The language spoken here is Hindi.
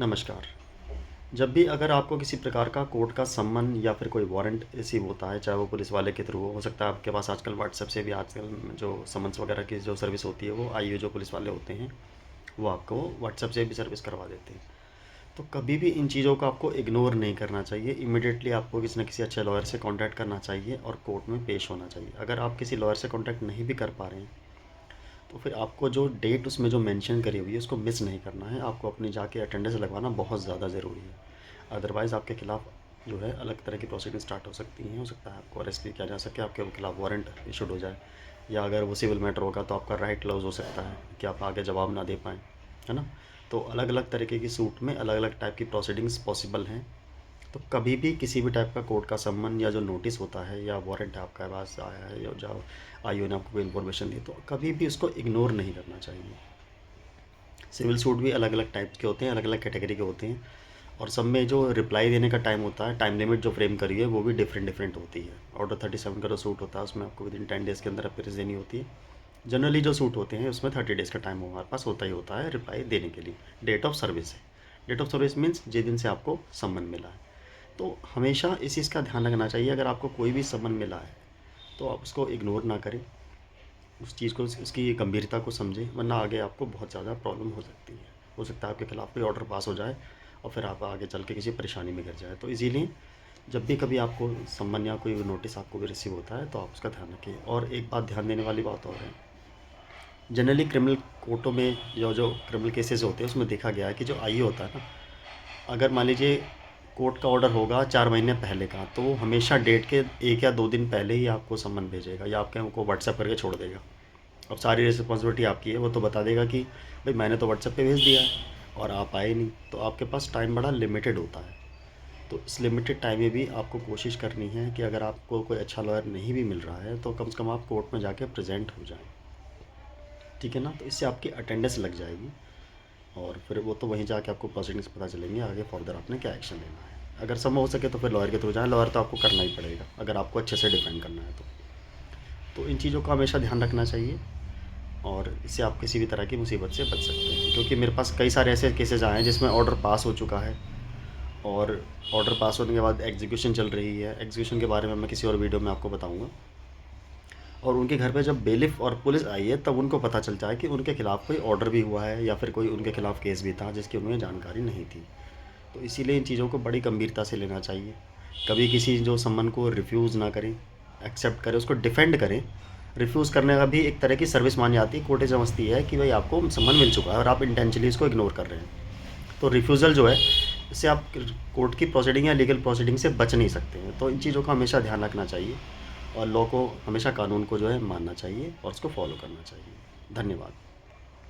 नमस्कार। जब भी अगर आपको किसी प्रकार का कोर्ट का सम्मन या फिर कोई वारंट रिसीव होता है, चाहे वो पुलिस वाले के थ्रू हो सकता है आपके पास आजकल व्हाट्सएप से भी आजकल जो समन्स वगैरह की जो सर्विस होती है वो आईओ जो पुलिस वाले होते हैं, वो आपको व्हाट्सएप से भी सर्विस करवा देते हैं। तो कभी भी इन चीज़ों को आपको इग्नोर नहीं करना चाहिए, इमीडिएटली आपको किसी न किसी अच्छे लॉयर से कॉन्टैक्ट करना चाहिए और कोर्ट में पेश होना चाहिए। अगर आप किसी लॉयर से कॉन्टैक्ट नहीं भी कर पा रहे हैं, तो फिर आपको जो डेट उसमें जो मेंशन करी हुई है उसको मिस नहीं करना है। आपको अपनी जाके अटेंडेंस लगवाना बहुत ज़्यादा ज़रूरी है। अदरवाइज़ आपके खिलाफ जो है अलग तरह की प्रोसीडिंग स्टार्ट हो सकती हैं। हो सकता है आपको अरेस्ट भी किया जा सके, आपके खिलाफ वारंट इशूड हो जाए, या अगर वो सिविल मैटर होगा तो आपका राइट लॉस हो सकता है कि आप आगे जवाब ना दे पाएँ, है ना। तो अलग अलग तरीके की सूट में अलग अलग टाइप की प्रोसीडिंग्स पॉसिबल हैं। तो कभी भी किसी भी टाइप का कोर्ट का सम्मन या जो नोटिस होता है या वारंट आपके पास आया है या जो आईओ ने आपको कोई इन्फॉर्मेशन दी, तो कभी भी उसको इग्नोर नहीं करना चाहिए। सिविल सूट भी अलग अलग टाइप के होते हैं, अलग अलग कैटेगरी के होते हैं, और सब में जो रिप्लाई देने का टाइम होता है, टाइम लिमिट जो फ्रेम करी है वो भी डिफरेंट डिफरेंट होती है। ऑर्डर 37 का जो सूट होता है उसमें आपको विदिन 10 डेज़ के अंदर अपीयरेंस देनी होती है। जनरली जो सूट होते हैं उसमें 30 डेज़ का टाइम हमारे पास होता ही होता है रिप्लाई देने के लिए। डेट ऑफ सर्विस है, डेट ऑफ सर्विस मीन्स जिस दिन से आपको सम्मन मिला है। तो हमेशा इस चीज़ का ध्यान रखना चाहिए, अगर आपको कोई भी सम्मन मिला है तो आप उसको इग्नोर ना करें, उस चीज़ को उसकी गंभीरता को समझें, वरना आगे आपको बहुत ज़्यादा प्रॉब्लम हो सकती है। हो सकता है आपके खिलाफ कोई ऑर्डर पास हो जाए और फिर आप आगे चल के किसी परेशानी में गिर जाए। तो इसीलिए जब भी कभी आपको सम्मन या कोई नोटिस आपको भी रिसीव होता है तो आप उसका ध्यान रखिए। और एक बात ध्यान देने वाली बात और है, जनरली क्रिमिनल कोर्टों में जो जो क्रिमिनल केसेस होते हैं उसमें देखा गया है कि जो आईओ होता है ना, अगर मान लीजिए कोर्ट का ऑर्डर होगा 4 महीने पहले का, तो वो हमेशा डेट के 1 या 2 दिन पहले ही आपको सम्मन भेजेगा या आपके को व्हाट्सएप करके छोड़ देगा। अब सारी रिस्पॉन्सिबिलिटी आपकी है, वो तो बता देगा कि भाई मैंने तो व्हाट्सएप पे भेज दिया है और आप आए नहीं, तो आपके पास टाइम बड़ा लिमिटेड होता है। तो इस लिमिटेड टाइम में भी आपको कोशिश करनी है कि अगर आपको कोई अच्छा लॉयर नहीं भी मिल रहा है तो कम से कम आप कोर्ट में जाके प्रेजेंट हो जाएं, ठीक है ना। तो इससे आपकी अटेंडेंस लग जाएगी और फिर वो तो वहीं जाके आपको प्रोसीडिंग्स पता चलेंगे आगे फर्दर आपने क्या एक्शन लेना है। अगर संभव हो सके तो फिर लॉयर के थ्रू जाएँ, लॉयर तो आपको करना ही पड़ेगा अगर आपको अच्छे से डिफेंड करना है तो इन चीज़ों का हमेशा ध्यान रखना चाहिए और इससे आप किसी भी तरह की मुसीबत से बच सकते हैं। क्योंकि मेरे पास कई सारे ऐसे केसेस आए हैं जिसमें ऑर्डर पास हो चुका है और ऑर्डर पास होने के बाद एग्जीक्यूशन चल रही है। एग्जीक्यूशन के बारे में मैं किसी और वीडियो में आपको बताऊंगा। और उनके घर पे जब बेलिफ और पुलिस आई है तब उनको पता चलता है कि उनके खिलाफ़ कोई ऑर्डर भी हुआ है या फिर कोई उनके खिलाफ़ केस भी था जिसकी उन्हें जानकारी नहीं थी। तो इसीलिए इन चीज़ों को बड़ी गंभीरता से लेना चाहिए। कभी किसी जो सम्मन को रिफ्यूज़ ना करें, एक्सेप्ट करें, उसको डिफेंड करें। रिफ्यूज़ करने का भी एक तरह की सर्विस मानी जाती है। कोर्ट समझती है कि भाई आपको सम्मन मिल चुका है और आप इंटेंशनली इसको इग्नोर कर रहे हैं, तो रिफ्यूज़ल जो है इससे आप कोर्ट की प्रोसीडिंग या लीगल प्रोसीडिंग से बच नहीं सकते हैं। तो इन चीज़ों का हमेशा ध्यान रखना चाहिए और लॉ को हमेशा, कानून को जो है मानना चाहिए और उसको फॉलो करना चाहिए। धन्यवाद।